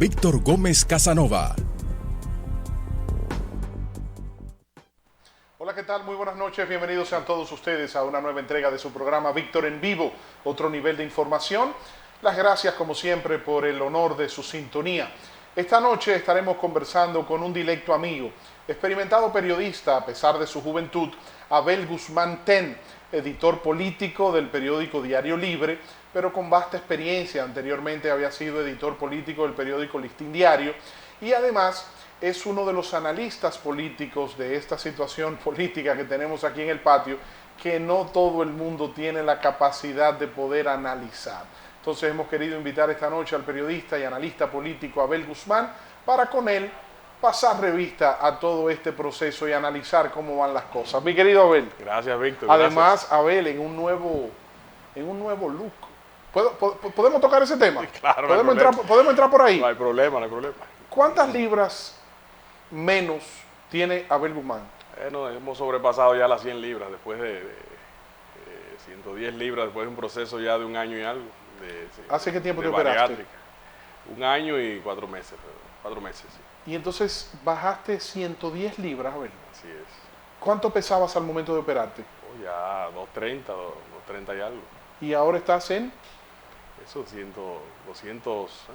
Víctor Gómez Casanova. Hola, ¿qué tal? Muy buenas noches, bienvenidos sean todos ustedes a una nueva entrega de su programa Víctor en Vivo, otro nivel de información. Las gracias como siempre por el honor de su sintonía. Esta noche estaremos conversando con un directo amigo, experimentado periodista a pesar de su juventud, Abel Guzmán Ten, editor político del periódico Diario Libre, pero con vasta experiencia. Anteriormente había sido editor político del periódico Listín Diario y además es uno de los analistas políticos de esta situación política que tenemos aquí en el patio, que no todo el mundo tiene la capacidad de poder analizar. Entonces hemos querido invitar esta noche al periodista y analista político Abel Guzmán para con él pasar revista a todo este proceso y analizar cómo van las cosas. Mi querido Abel. Gracias, Víctor. Además, gracias. Abel, en un nuevo look. ¿Podemos tocar ese tema? Claro, ¿Podemos entrar por ahí? No hay problema, no hay problema. ¿Cuántas libras menos tiene Abel Guzmán? Bueno, hemos sobrepasado ya las 100 libras después de 110 libras, después de un proceso ya de un año y algo. ¿Hace qué tiempo te operaste? Un año y 4 meses, 4 meses, sí. Y entonces bajaste 110 libras, Abel. Así es. ¿Cuánto pesabas al momento de operarte? Oh, ya 230, 230 y algo. ¿Y ahora estás en? Eso, 200,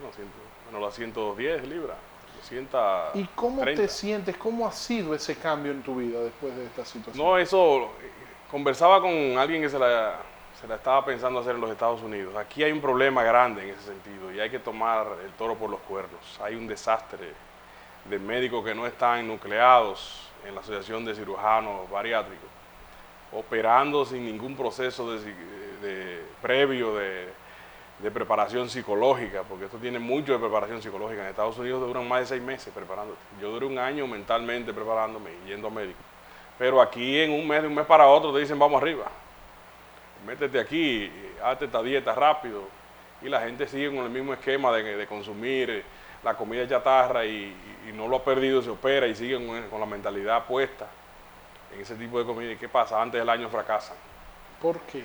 las 110 libras. 230. ¿Y cómo te sientes? ¿Cómo ha sido ese cambio en tu vida después de esta situación? No, eso, conversaba con alguien que se la estaba pensando hacer en los Estados Unidos. Aquí hay un problema grande en ese sentido y hay que tomar el toro por los cuernos. Hay un desastre de médicos que no están nucleados en la Asociación de Cirujanos Bariátricos, operando sin ningún proceso previo de preparación psicológica, porque esto tiene mucho de preparación psicológica. En Estados Unidos duran más de 6 meses preparándote. Yo duré un año mentalmente preparándome y yendo a médico. Pero aquí en de un mes para otro te dicen vamos arriba. Métete aquí, hazte esta dieta rápido. Y la gente sigue con el mismo esquema de consumir la comida chatarra y no lo ha perdido, se opera y sigue con la mentalidad puesta en ese tipo de comida. ¿Y qué pasa? Antes del año fracasan. ¿Por qué?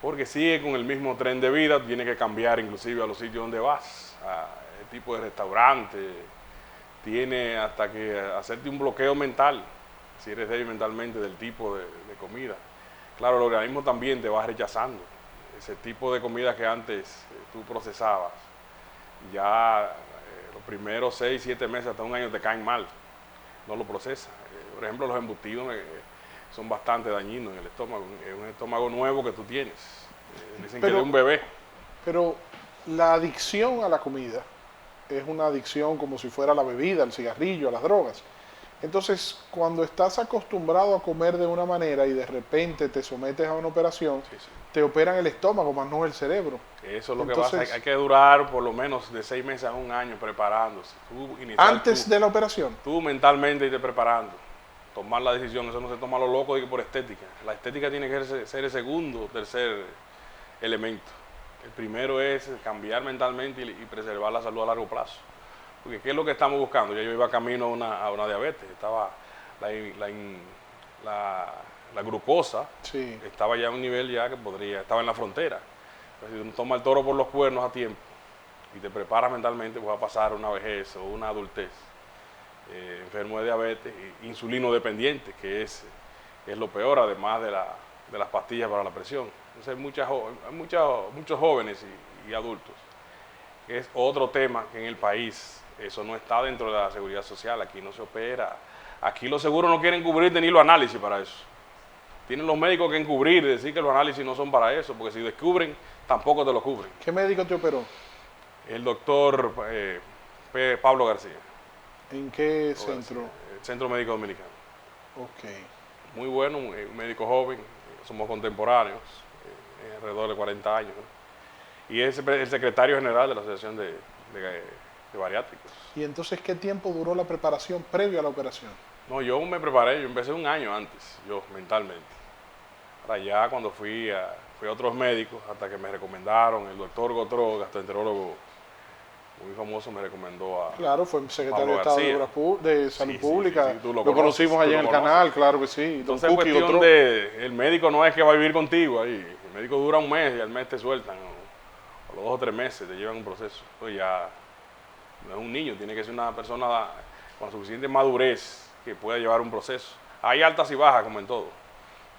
Porque sigue con el mismo tren de vida, tiene que cambiar inclusive a los sitios donde vas, el tipo de restaurante, tiene hasta que hacerte un bloqueo mental, si eres débil mentalmente del tipo de comida. Claro, el organismo también te va rechazando. Ese tipo de comida que antes tú procesabas, ya los primeros 6, 7 meses, hasta un año te caen mal, no lo procesas. Por ejemplo, los embutidos son bastante dañinos en el estómago, es un estómago nuevo que tú tienes. Dicen que de un bebé. Pero la adicción a la comida es una adicción como si fuera la bebida, el cigarrillo, a las drogas. Entonces, cuando estás acostumbrado a comer de una manera y de repente te sometes a una operación, Sí. te operan el estómago, más no el cerebro. Eso es lo Entonces, que pasa. Hay que durar por lo menos de 6 meses a un año preparándose. Antes de la operación. Tú mentalmente irte preparando. Tomar la decisión, eso no se toma a lo loco por estética. La estética tiene que ser el segundo o tercer elemento. El primero es cambiar mentalmente y preservar la salud a largo plazo. Porque ¿qué es lo que estamos buscando? Ya yo iba camino a una diabetes, estaba la glucosa, Sí. estaba ya a un nivel ya que estaba en la frontera. Entonces, si uno toma el toro por los cuernos a tiempo y te preparas mentalmente, vas a pasar una vejez o una adultez enfermo de diabetes, insulino dependiente, que es lo peor, además de las pastillas para la presión. Entonces hay muchos jóvenes y adultos. Es otro tema que en el país, eso no está dentro de la seguridad social, aquí no se opera. Aquí los seguros no quieren cubrirte ni los análisis para eso. Tienen los médicos que encubrir y decir que los análisis no son para eso, porque si descubren, tampoco te lo cubren. ¿Qué médico te operó? El doctor Pablo García. ¿En qué centro? El Centro Médico Dominicano. Ok. Muy bueno, un médico joven, somos contemporáneos, alrededor de 40 años, ¿no? Y es el secretario general de la Asociación de Bariátricos. ¿Y entonces qué tiempo duró la preparación previo a la operación? No, yo me preparé, yo empecé un año antes, yo mentalmente. Ahora ya cuando fui a otros médicos, hasta que me recomendaron, el doctor Gotró, gastroenterólogo muy famoso, me recomendó a... Claro, fue secretario Pablo de Estado García. de Salud Sí, Pública. sí, tú lo conocimos conoces, allá tú en el lo canal, conoces. claro que sí. Entonces es cuestión el médico no es que va a vivir contigo ahí. El médico dura un mes y al mes te sueltan. O los 2 o 3 meses te llevan un proceso. Entonces no es un niño, tiene que ser una persona con suficiente madurez que pueda llevar un proceso. Hay altas y bajas, como en todo,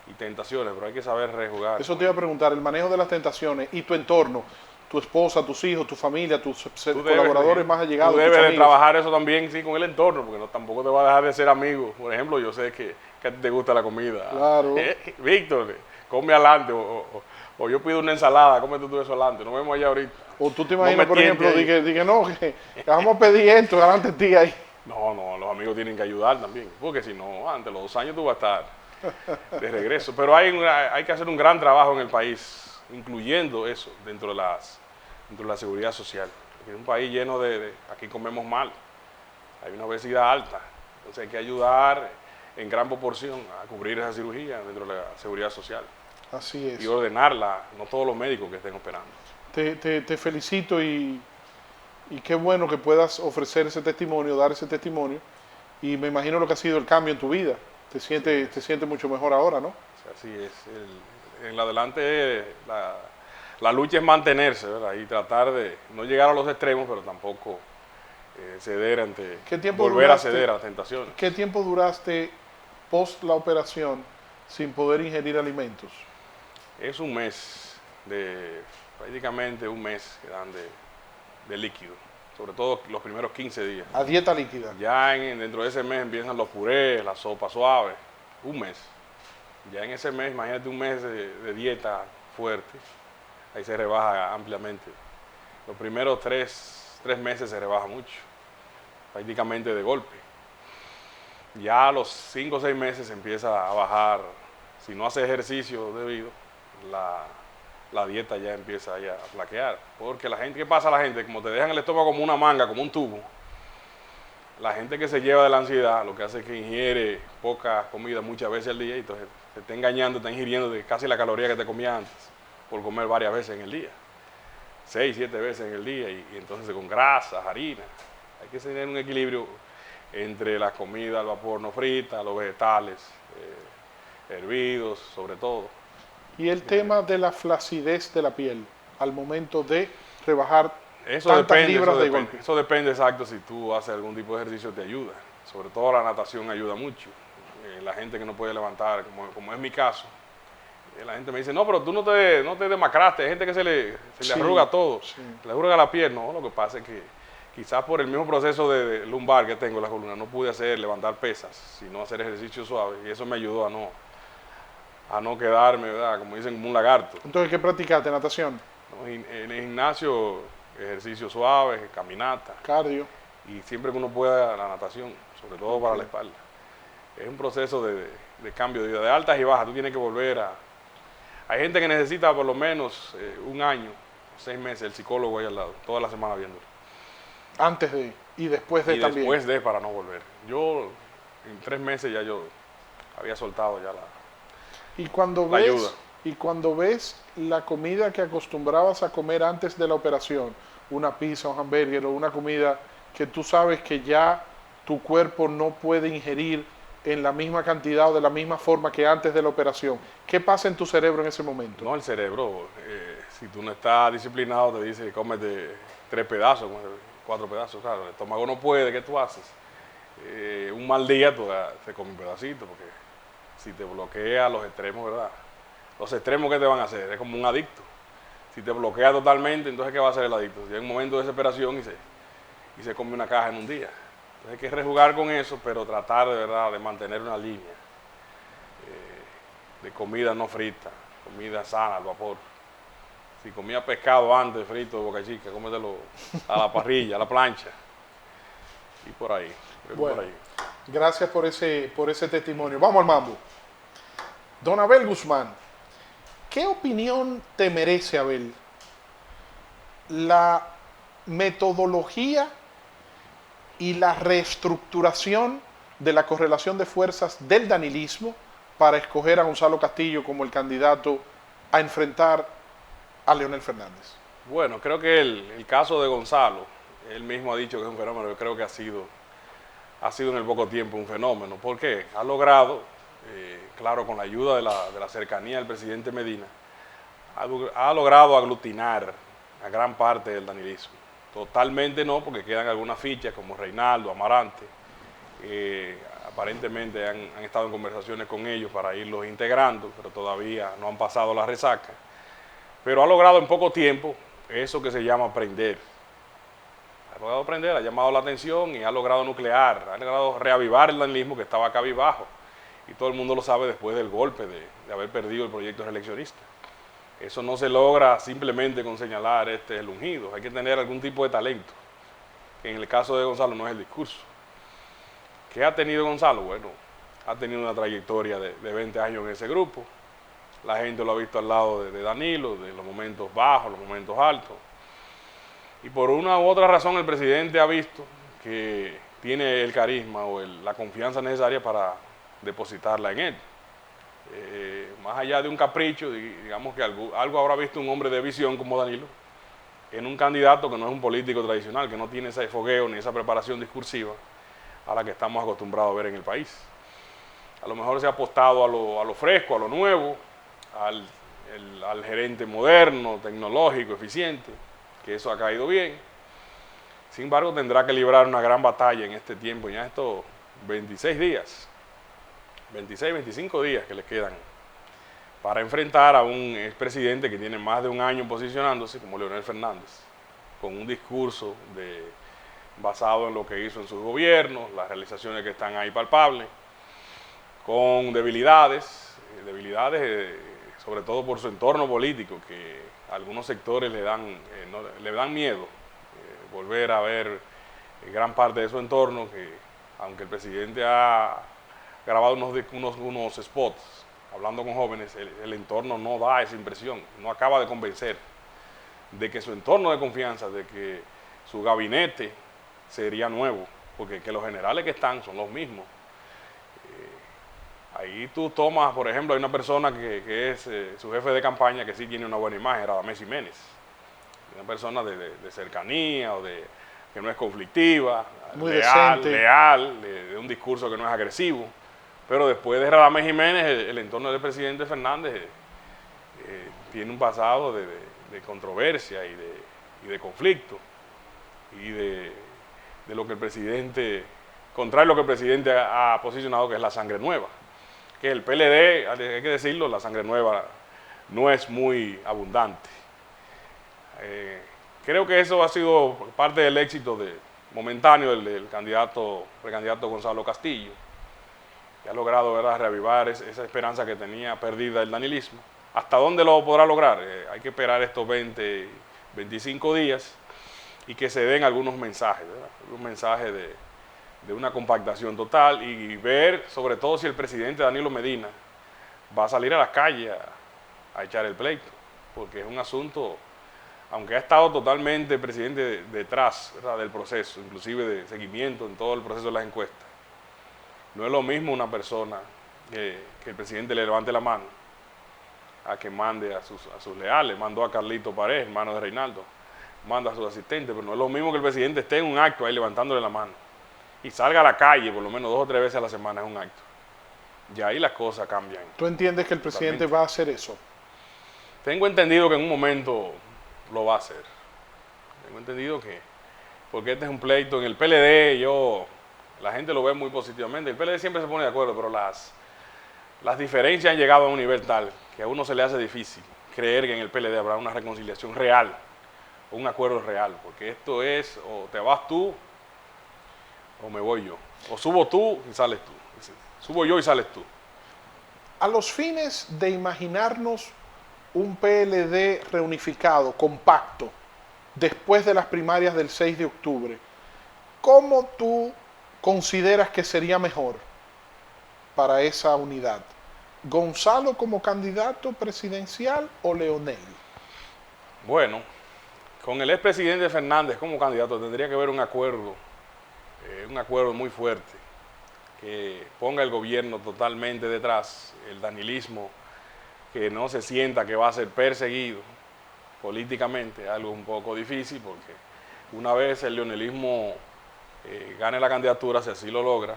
y tentaciones, pero hay que saber rejugar. Eso te iba a preguntar, el manejo de las tentaciones y tu entorno, tu esposa, tus hijos, tu familia, tus colaboradores más allegados. Tú debes de trabajar eso también, sí, con el entorno, porque no, tampoco te va a dejar de ser amigo. Por ejemplo, yo sé que a ti te gusta la comida. Claro. Víctor, come adelante, o yo pido una ensalada, cómete tú eso adelante, nos vemos allá ahorita. O tú te imaginas, me por ejemplo, tientes ahí. dije, no, que vamos a pedir esto delante de ti ahí. No, los amigos tienen que ayudar también, porque si no, ante los 2 años tú vas a estar de regreso. Pero hay que hacer un gran trabajo en el país, incluyendo eso dentro de la seguridad social. Porque es un país lleno aquí comemos mal, hay una obesidad alta, entonces hay que ayudar en gran proporción a cubrir esa cirugía dentro de la seguridad social Así es. y ordenarla, no todos los médicos que estén operando. Te felicito y qué bueno que puedas ofrecer ese testimonio, dar ese testimonio. Y me imagino lo que ha sido el cambio en tu vida. Te sientes mucho mejor ahora, ¿no? Así es. En adelante la lucha es mantenerse, ¿verdad? Y tratar de no llegar a los extremos, pero tampoco ceder ante, volver a ceder a las tentaciones. ¿Qué tiempo duraste post la operación sin poder ingerir alimentos? Es un mes, prácticamente un mes que dan de líquido, sobre todo los primeros 15 días. A dieta líquida. Ya dentro de ese mes empiezan los purés, la sopa suave, un mes. Ya en ese mes, imagínate un mes de dieta fuerte, ahí se rebaja ampliamente. Los primeros tres meses se rebaja mucho, prácticamente de golpe. Ya a los 5 o 6 meses se empieza a bajar, si no hace ejercicio debido, la dieta ya empieza ya a flaquear. Porque la gente, ¿qué pasa a la gente? Como te dejan el estómago como una manga, como un tubo, la gente que se lleva de la ansiedad lo que hace es que ingiere poca comida muchas veces al día y entonces te está engañando, está ingiriendo de casi la caloría que te comía antes por comer varias veces en el día, 6, 7 veces en el día y entonces con grasas, harina. Hay que tener un equilibrio entre la comida al vapor no frita, los vegetales hervidos sobre todo. Y el tema de la flacidez de la piel al momento de rebajar Eso tantas depende, libras eso de depende, golpe. eso depende exacto si tú haces algún tipo de ejercicio te ayuda. Sobre todo la natación ayuda mucho. La gente que no puede levantar, como es mi caso, la gente me dice, no, pero tú no te demacraste. Hay gente que se le Sí, arruga todo, sí. se le arruga la piel. No, lo que pasa es que quizás por el mismo proceso de lumbar que tengo en la columna, no pude levantar pesas, sino hacer ejercicio suave. Y eso me ayudó a no quedarme, ¿verdad? Como dicen, como un lagarto. Entonces, ¿qué practicaste? ¿Natación? ¿No? En el gimnasio, ejercicio suave, caminata. ¿Cardio? Y siempre que uno pueda, la natación, sobre todo para la espalda. Es un proceso de cambio de vida, de altas y bajas. Tú tienes que volver a... Hay gente que necesita por lo menos un año, 6 meses, el psicólogo ahí al lado, toda la semana viéndolo. Antes de y después de Y también. después de para no volver. Yo en 3 meses ya yo había soltado ya Y cuando la ves, ayuda. y cuando ves la comida que acostumbrabas a comer antes de la operación, una pizza, un hamburger o una comida que tú sabes que ya tu cuerpo no puede ingerir en la misma cantidad o de la misma forma que antes de la operación, ¿qué pasa en tu cerebro en ese momento? No, el cerebro, si tú no estás disciplinado, te dice, cómete 3 pedazos, 4 pedazos. Claro, el estómago no puede, ¿qué tú haces? Un mal día tú te comes un pedacito, porque si te bloquea los extremos, ¿verdad? Los extremos, ¿qué te van a hacer? Es como un adicto. Si te bloquea totalmente, entonces ¿qué va a hacer el adicto? Si hay un momento de desesperación y se come una caja en un día. Entonces hay que rejugar con eso, pero tratar de verdad de mantener una línea de comida no frita, comida sana al vapor. Si comía pescado antes frito de Boca Chica, cómetelo a la parrilla, a la plancha. Y por ahí. Bueno, por ahí. gracias por ese testimonio. Vamos al mambo. Don Abel Guzmán, ¿qué opinión te merece, Abel, la metodología y la reestructuración de la correlación de fuerzas del danilismo para escoger a Gonzalo Castillo como el candidato a enfrentar a Leonel Fernández? Bueno, creo que el caso de Gonzalo, él mismo ha dicho que es un fenómeno, yo creo que ha sido en el poco tiempo un fenómeno, porque ha logrado, claro, con la ayuda de la cercanía del presidente Medina, ha logrado aglutinar a gran parte del danilismo. Totalmente no, porque quedan algunas fichas como Reinaldo, Amarante. Aparentemente han estado en conversaciones con ellos para irlos integrando, pero todavía no han pasado la resaca. Pero ha logrado en poco tiempo eso que se llama aprender. Ha logrado aprender, ha llamado la atención y ha logrado nuclear, ha logrado reavivar el danilismo que estaba cabizbajo. Y todo el mundo lo sabe después del golpe de haber perdido el proyecto reeleccionista. Eso no se logra simplemente con señalar este es el ungido. Hay que tener algún tipo de talento, que en el caso de Gonzalo no es el discurso. ¿Qué ha tenido Gonzalo? Bueno, ha tenido una trayectoria de 20 años en ese grupo. La gente lo ha visto al lado de Danilo, de los momentos bajos, los momentos altos. Y por una u otra razón el presidente ha visto que tiene el carisma o la confianza necesaria para depositarla en él. Más allá de un capricho, digamos que algo habrá visto un hombre de visión como Danilo en un candidato que no es un político tradicional, que no tiene ese fogueo ni esa preparación discursiva a la que estamos acostumbrados a ver en el país. A lo mejor se ha apostado a lo fresco, a lo nuevo, al gerente moderno, tecnológico, eficiente, que eso ha caído bien. Sin embargo, tendrá que librar una gran batalla en este tiempo, ya estos 26 días, 26, 25 días que le quedan para enfrentar a un expresidente que tiene más de un año posicionándose, como Leonel Fernández, con un discurso basado en lo que hizo en sus gobiernos, las realizaciones que están ahí palpables, con debilidades sobre todo por su entorno político, que a algunos sectores le dan miedo volver a ver gran parte de su entorno, que aunque el presidente ha grabado unos spots hablando con jóvenes, el entorno no da esa impresión, no acaba de convencer de que su entorno de confianza, de que su gabinete sería nuevo, porque que los generales que están son los mismos. Ahí tú tomas, por ejemplo, hay una persona que es su jefe de campaña que sí tiene una buena imagen, Radamés Jiménez. Una persona de cercanía o que no es conflictiva, muy leal, decente, de un discurso que no es agresivo. Pero después de Radamés Jiménez, el entorno del presidente Fernández tiene un pasado de controversia y de conflicto y de lo que el presidente, contrario a lo que el presidente ha posicionado, que es la sangre nueva. Que el PLD, hay que decirlo, la sangre nueva no es muy abundante. Creo que eso ha sido parte del éxito momentáneo del precandidato Gonzalo Castillo, que ha logrado, ¿verdad?, reavivar esa esperanza que tenía perdida el danilismo. ¿Hasta dónde lo podrá lograr? Hay que esperar estos 20, 25 días y que se den algunos mensajes, ¿verdad? Un mensaje de una compactación total y ver sobre todo si el presidente Danilo Medina va a salir a las calles a echar el pleito, porque es un asunto, aunque ha estado totalmente el presidente detrás, ¿verdad?, del proceso, inclusive de seguimiento en todo el proceso de las encuestas. No es lo mismo una persona que el presidente le levante la mano a que mande a sus leales. Mandó a Carlito Pared, hermano de Reinaldo, manda a sus asistentes, pero no es lo mismo que el presidente esté en un acto ahí levantándole la mano y salga a la calle por lo menos 2 o 3 veces a la semana en un acto. Y ahí las cosas cambian. ¿Tú entiendes que el presidente va a hacer eso? Tengo entendido que en un momento lo va a hacer. Tengo entendido porque este es un pleito en el PLD, la gente lo ve muy positivamente. El PLD siempre se pone de acuerdo, pero las diferencias han llegado a un nivel tal que a uno se le hace difícil creer que en el PLD habrá una reconciliación real, o un acuerdo real, porque esto es o te vas tú o me voy yo, o subo tú y sales tú, subo yo y sales tú. A los fines de imaginarnos un PLD reunificado, compacto, después de las primarias del 6 de octubre, ¿cómo tú consideras que sería mejor para esa unidad? ¿Gonzalo como candidato presidencial o Leonel? Bueno, con el expresidente Fernández como candidato tendría que haber un acuerdo muy fuerte, que ponga el gobierno totalmente detrás, el danilismo, que no se sienta que va a ser perseguido políticamente, algo un poco difícil, porque una vez el leonelismo gane la candidatura, si así lo logra,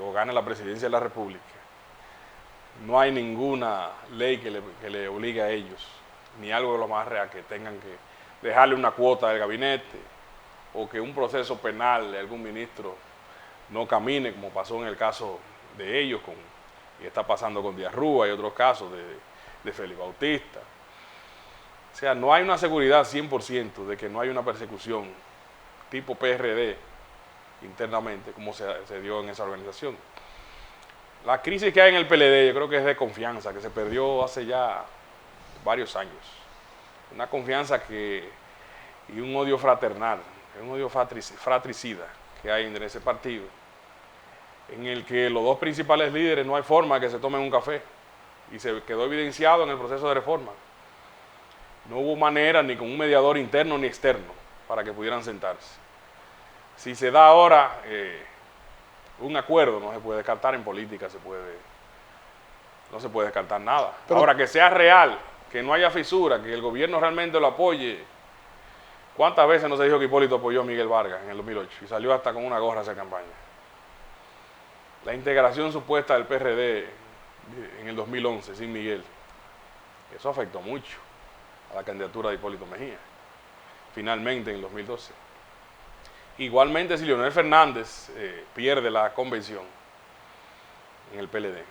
o gane la presidencia de la República, no hay ninguna ley que le obligue a ellos, ni algo de lo más real que tengan que dejarle una cuota del gabinete o que un proceso penal de algún ministro no camine, como pasó en el caso de ellos, y está pasando con Díaz Rúa y otros casos de Félix Bautista. O sea, no hay una seguridad 100% de que no hay una persecución tipo PRD internamente, como se dio en esa organización. La crisis que hay en el PLD yo creo que es de confianza, que se perdió hace ya varios años. Una confianza y un odio fraternal, un odio fratricida que hay en ese partido, en el que los dos principales líderes no hay forma que se tomen un café, y se quedó evidenciado en el proceso de reforma. No hubo manera ni con un mediador interno ni externo para que pudieran sentarse. Si se da ahora un acuerdo, no se puede descartar en política, no se puede descartar nada. Pero, ahora, que sea real, que no haya fisura, que el gobierno realmente lo apoye. ¿Cuántas veces no se dijo que Hipólito apoyó a Miguel Vargas en el 2008 y salió hasta con una gorra a hacer campaña? La integración supuesta del PRD en el 2011 sin Miguel, eso afectó mucho a la candidatura de Hipólito Mejía, finalmente en el 2012. Igualmente, si Leonel Fernández pierde la convención en el PLD,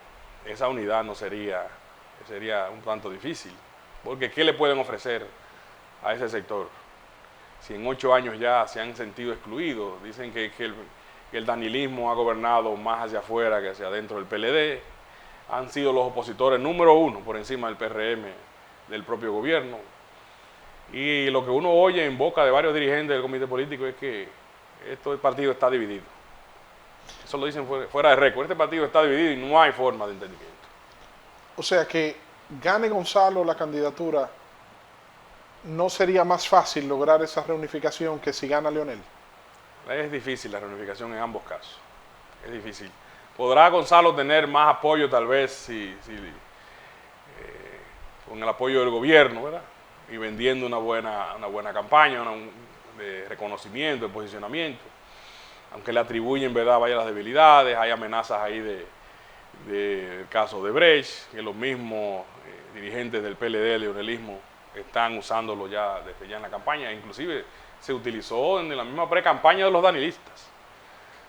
esa unidad sería un tanto difícil, porque ¿qué le pueden ofrecer a ese sector? Si en 8 años ya se han sentido excluidos, dicen que el danilismo ha gobernado más hacia afuera que hacia adentro del PLD, han sido los opositores número 1 por encima del PRM del propio gobierno, y lo que uno oye en boca de varios dirigentes del comité político es que este partido está dividido. Eso lo dicen fuera de récord. Este partido está dividido y no hay forma de entendimiento. o sea que gane Gonzalo la candidatura, ¿no sería más fácil lograr esa reunificación que si gana Leonel? Es difícil la reunificación en ambos casos. Es difícil. Podrá Gonzalo tener más apoyo tal vez con el apoyo del gobierno, ¿verdad? Y vendiendo una buena campaña, de reconocimiento, de posicionamiento. Aunque le atribuyen, ¿verdad?, varias debilidades, hay amenazas ahí del caso de Brecht, que los mismos dirigentes del PLD, el leonelismo, están usándolo ya desde ya en la campaña. Inclusive se utilizó en la misma pre-campaña de los danilistas.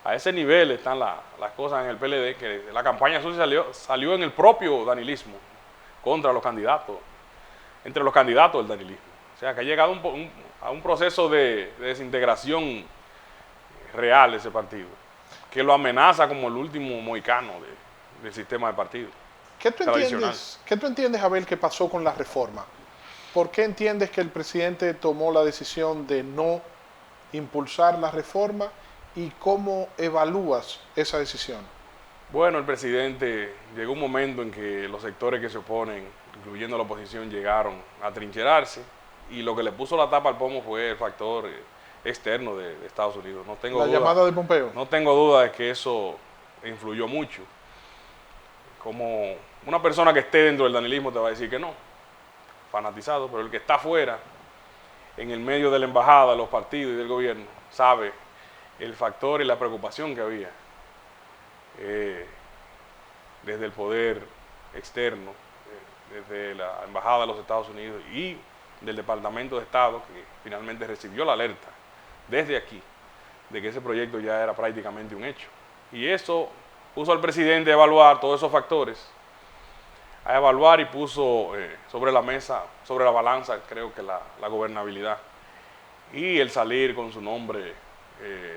A ese nivel están las cosas en el PLD, que la campaña sucia salió en el propio danilismo contra los candidatos, entre los candidatos del danilismo. O sea, que ha llegado a un proceso de desintegración real de ese partido, que lo amenaza como el último mohicano del sistema de partido. ¿Qué tú entiendes, Abel, que pasó con la reforma? ¿Por qué entiendes que el presidente tomó la decisión de no impulsar la reforma y cómo evalúas esa decisión? Bueno, el presidente llegó un momento en que los sectores que se oponen, incluyendo la oposición, llegaron a trincherarse, y lo que le puso la tapa al pomo fue el factor externo de Estados Unidos. La llamada de Pompeo. No tengo duda de que eso influyó mucho. Como una persona que esté dentro del danilismo te va a decir que no, fanatizado, pero el que está afuera, en el medio de la embajada, los partidos y del gobierno, sabe el factor y la preocupación que había desde el poder externo, desde la embajada de los Estados Unidos y del Departamento de Estado, que finalmente recibió la alerta desde aquí de que ese proyecto ya era prácticamente un hecho. Y eso puso al presidente a evaluar todos esos factores, a evaluar, y puso sobre la mesa, sobre la balanza, creo que la gobernabilidad y el salir con su nombre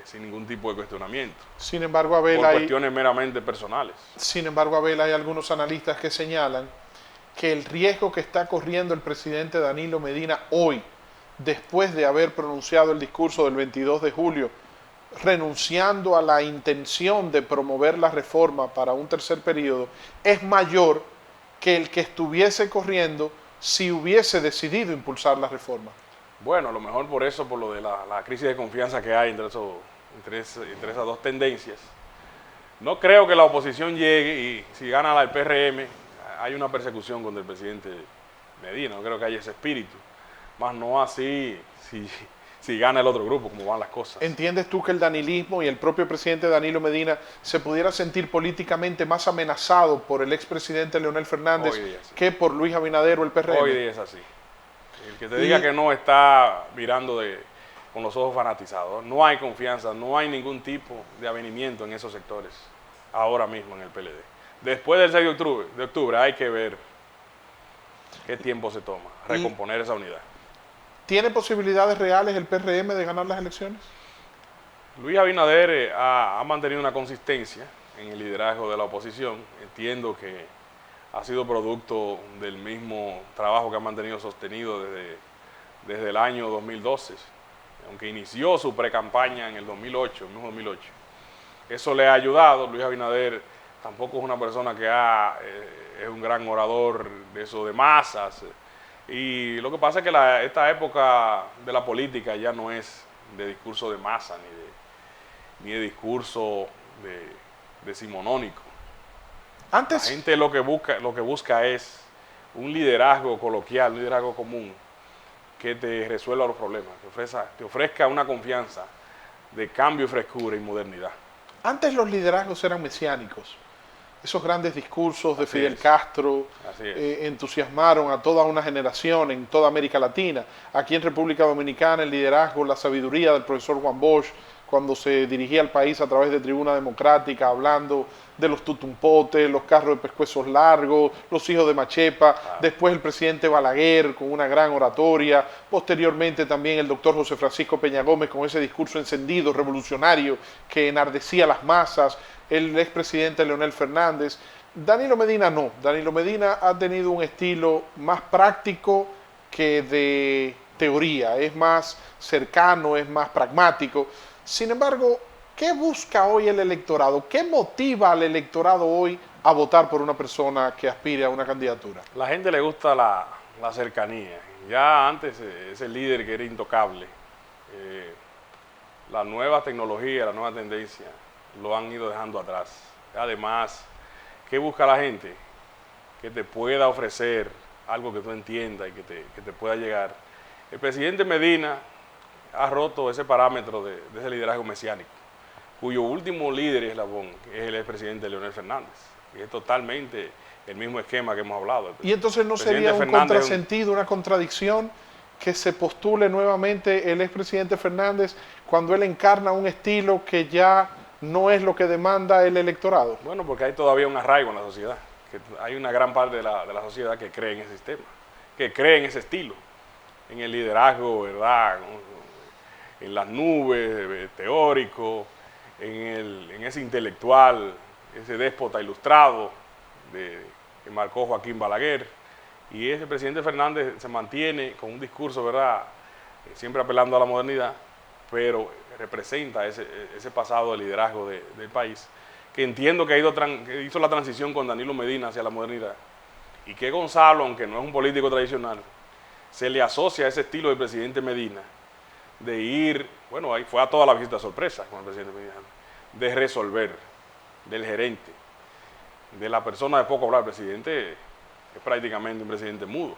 sin ningún tipo de cuestionamiento. Sin embargo, Abel, por cuestiones meramente personales. Sin embargo, Abel, hay algunos analistas que señalan que el riesgo que está corriendo el presidente Danilo Medina hoy, después de haber pronunciado el discurso del 22 de julio, renunciando a la intención de promover la reforma para un tercer periodo, es mayor que el que estuviese corriendo si hubiese decidido impulsar la reforma. Bueno, a lo mejor por eso, por lo de la crisis de confianza que hay entre esas dos tendencias. No creo que la oposición llegue y si gana el PRM, hay una persecución contra el presidente Medina. No creo que haya ese espíritu. Más no así si gana el otro grupo, como van las cosas. ¿Entiendes tú que el danilismo y el propio presidente Danilo Medina se pudiera sentir políticamente más amenazado por el expresidente Leonel Fernández que por Luis Abinader o el PRM? Hoy día es así. El que te diga que no está mirando con los ojos fanatizados. No hay confianza, no hay ningún tipo de avenimiento en esos sectores ahora mismo en el PLD. Después del 6 de octubre hay que ver qué tiempo se toma recomponer esa unidad. ¿Tiene posibilidades reales el PRM de ganar las elecciones? Luis Abinader ha mantenido una consistencia en el liderazgo de la oposición. Entiendo que ha sido producto del mismo trabajo que ha mantenido sostenido desde el año 2012, aunque inició su pre-campaña en el 2008, el mismo 2008. Eso le ha ayudado. Luis Abinader tampoco es una persona que es un gran orador de eso de masas. Y lo que pasa es que esta época de la política ya no es de discurso de masa ni de discurso decimonónico. Antes, La gente lo que busca es un liderazgo coloquial, un liderazgo común que te resuelva los problemas, te ofrezca una confianza de cambio, frescura y modernidad. antes los liderazgos eran mesiánicos. Esos grandes discursos de Así Fidel es. Castro Así es. entusiasmaron a toda una generación en toda América Latina. Aquí en República Dominicana el liderazgo, la sabiduría del profesor Juan Bosch, cuando se dirigía al país a través de Tribuna Democrática, hablando de los tutumpotes, los carros de pescuezos largos, los hijos de Machepa, después el presidente Balaguer con una gran oratoria, posteriormente también el doctor José Francisco Peña Gómez con ese discurso encendido, revolucionario, que enardecía a las masas, el expresidente Leonel Fernández. Danilo Medina no, Danilo Medina ha tenido un estilo más práctico que de teoría, es más cercano, es más pragmático. Sin embargo, ¿qué busca hoy el electorado? ¿Qué motiva al electorado hoy a votar por una persona que aspire a una candidatura? La gente le gusta la cercanía. Ya antes ese líder que era intocable, la nueva tecnología, la nueva tendencia, lo han ido dejando atrás. Además, ¿qué busca la gente? Que te pueda ofrecer algo que tú entiendas y que te pueda llegar. El presidente Medina ha roto ese parámetro de ese liderazgo mesiánico, cuyo último líder y eslabón es el expresidente Leonel Fernández. Y es totalmente el mismo esquema que hemos hablado. Y entonces no sería un contrasentido, una contradicción que se postule nuevamente el expresidente Fernández cuando él encarna un estilo que ya no es lo que demanda el electorado. Bueno, porque hay todavía un arraigo en la sociedad, que hay una gran parte de la sociedad que cree en ese sistema, que cree en ese estilo, en el liderazgo, ¿verdad?, en las nubes, teórico, en ese intelectual, ese déspota ilustrado que marcó Joaquín Balaguer. Y ese presidente Fernández se mantiene con un discurso, ¿verdad?, siempre apelando a la modernidad, pero representa ese pasado de liderazgo del país, que entiendo que hizo la transición con Danilo Medina hacia la modernidad, y que Gonzalo, aunque no es un político tradicional, se le asocia a ese estilo del presidente Medina, de ir, bueno, ahí fue a toda la visita sorpresa con el presidente Medina, de resolver, del gerente, de la persona de poco hablar. El presidente es prácticamente un presidente mudo.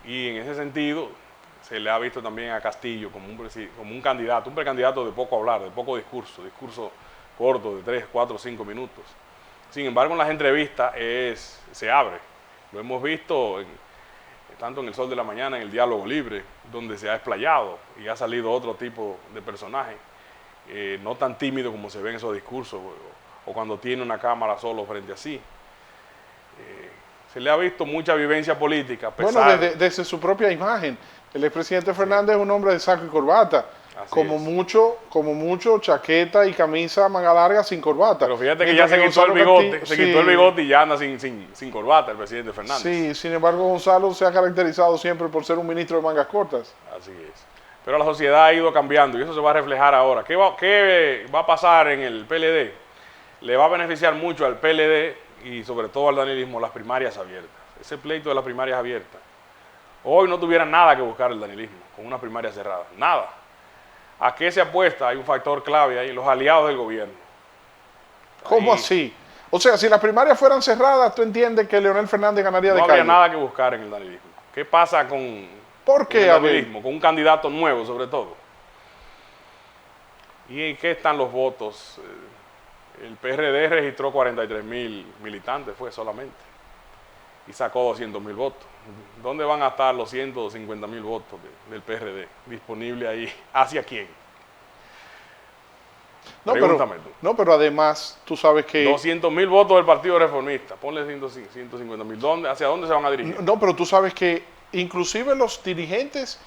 Y en ese sentido se le ha visto también a Castillo como un candidato, un precandidato de poco hablar, de poco discurso corto de 3, 4, 5 minutos. Sin embargo, en las entrevistas se abre. Lo hemos visto tanto en El Sol de la Mañana, en el Diálogo Libre, donde se ha explayado y ha salido otro tipo de personaje, no tan tímido como se ve en esos discursos, o cuando tiene una cámara solo frente a sí. Se le ha visto mucha vivencia política. Bueno, desde su propia imagen. El expresidente Fernández es un hombre de saco y corbata. Como mucho, chaqueta y camisa manga larga sin corbata. Pero fíjate que ya se quitó el bigote, quitó el bigote y ya anda sin corbata el presidente Fernández. Sí, sin embargo Gonzalo se ha caracterizado siempre por ser un ministro de mangas cortas. Así es. Pero la sociedad ha ido cambiando y eso se va a reflejar ahora. ¿Qué va a pasar en el PLD? Le va a beneficiar mucho al PLD y sobre todo al danilismo las primarias abiertas. Ese pleito de las primarias abiertas. Hoy no tuviera nada que buscar el danilismo con una primaria cerrada. Nada. ¿A qué se apuesta? Hay un factor clave ahí, los aliados del gobierno. ¿Cómo así? O sea, si las primarias fueran cerradas, ¿tú entiendes que Leonel Fernández ganaría de calle? No habría nada que buscar en el danilismo. ¿Qué pasa con el danilismo? Con un candidato nuevo, sobre todo. ¿Y en qué están los votos? El PRD registró 43,000 militantes, fue solamente. y sacó 200.000 votos. ¿Dónde van a estar los 150.000 votos del PRD disponibles ahí? ¿Hacia quién? Pregúntame tú. No, pero además tú sabes que... 200.000 votos del Partido Reformista, ponle 150.000. ¿Hacia dónde se van a dirigir? No, pero tú sabes que inclusive los dirigentes,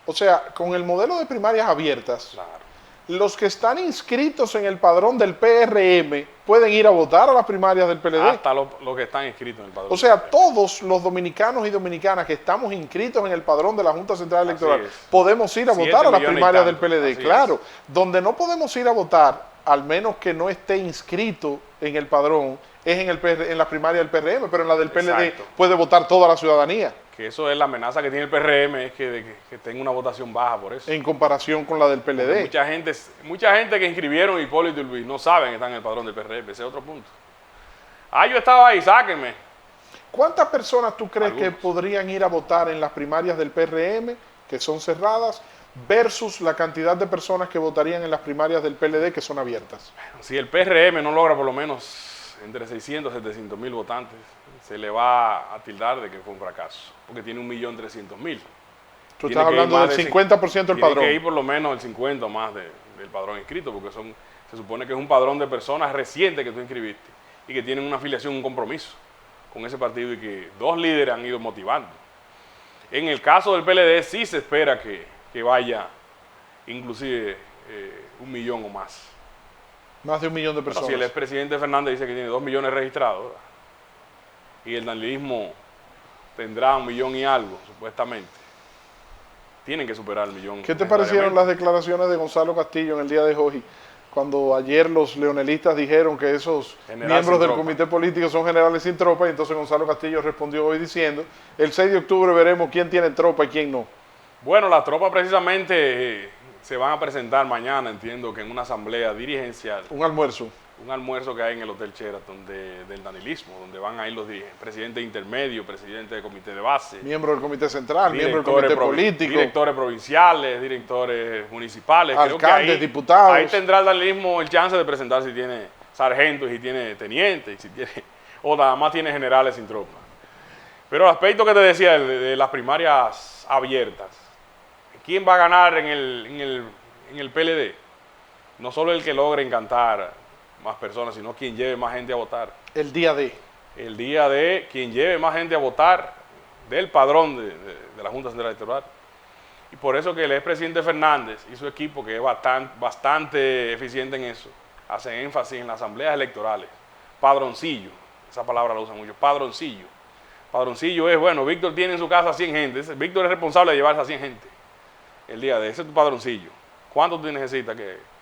o sea, con el modelo de primarias abiertas, Claro. los que están inscritos en el padrón del PRM pueden ir a votar a las primarias del PLD. Hasta los que están inscritos en el padrón. O sea, todos los dominicanos y dominicanas que estamos inscritos en el padrón de la Junta Central Electoral Así es. podemos ir a 7 votar a las millones y primarias del tanto. PLD. Así Claro, es. donde no podemos ir a votar, al menos que no esté inscrito en el padrón, es en la primaria del PRM, pero en la del PLD Exacto. puede votar toda la ciudadanía, Que eso es la amenaza que tiene el PRM, es que tenga una votación baja por eso. en comparación con la del PLD. Mucha gente que inscribieron Hipólito y Luis no saben que están en el padrón del PRM, ese es otro punto. Yo estaba ahí, sáquenme. ¿Cuántas personas tú crees que Algunos. podrían ir a votar en las primarias del PRM, que son cerradas, versus la cantidad de personas que votarían en las primarias del PLD, que son abiertas? Si el PRM no logra por lo menos entre 600 y 700.000 votantes, se le va a tildar de que fue un fracaso, porque tiene 1.300.000. Tú Tiene estás que ir hablando más del de 50% del padrón. Tiene que ir por lo menos el 50 o más del padrón inscrito, porque se supone que es un padrón de personas recientes que tú inscribiste y que tienen una afiliación, un compromiso con ese partido y que 2 líderes han ido motivando. En el caso del PLD sí se espera que vaya inclusive 1 millón o más. Más de 1 millón de Pero personas. si el expresidente Fernández dice que tiene 2 millones registrados, ¿verdad? Y el danilismo tendrá 1 millón y algo, supuestamente, tienen que superar el millón. ¿Qué te parecieron necesariamente. las declaraciones de Gonzalo Castillo en el día de hoy, cuando ayer los leonelistas dijeron que esos General miembros sin del tropa. comité político son generales sin tropa? Y entonces Gonzalo Castillo respondió hoy diciendo, el 6 de octubre veremos quién tiene tropa y quién no. Bueno, las tropas precisamente se van a presentar mañana, entiendo que en una asamblea dirigencial, Un almuerzo. un almuerzo que hay en el Hotel Sheraton del danilismo, donde van a ir los presidentes intermedios, presidentes de comité de base, Miembro del comité central, miembro del directores comité político. directores provinciales, directores municipales. Creo que Alcaldes, ahí, diputados. Ahí tendrá el danilismo el chance de presentar si tiene sargentos y si tiene tenientes, y si tiene, o nada más tiene generales sin tropa. Pero el aspecto que te decía de las primarias abiertas, ¿quién va a ganar en el PLD? No solo el que logre encantar más personas, sino quien lleve más gente a votar. El día de. El día de quien lleve más gente a votar del padrón de la Junta Central Electoral. Y por eso que el expresidente Fernández y su equipo, que es bastante eficiente en eso, hacen énfasis en las asambleas electorales. Padroncillo, esa palabra la usan mucho, padroncillo. Padroncillo es, bueno, Víctor tiene en su casa 100 gente, Víctor es responsable de llevarse a 100 gente. El día de ese es tu padroncillo. ¿Cuánto tú necesitas que...?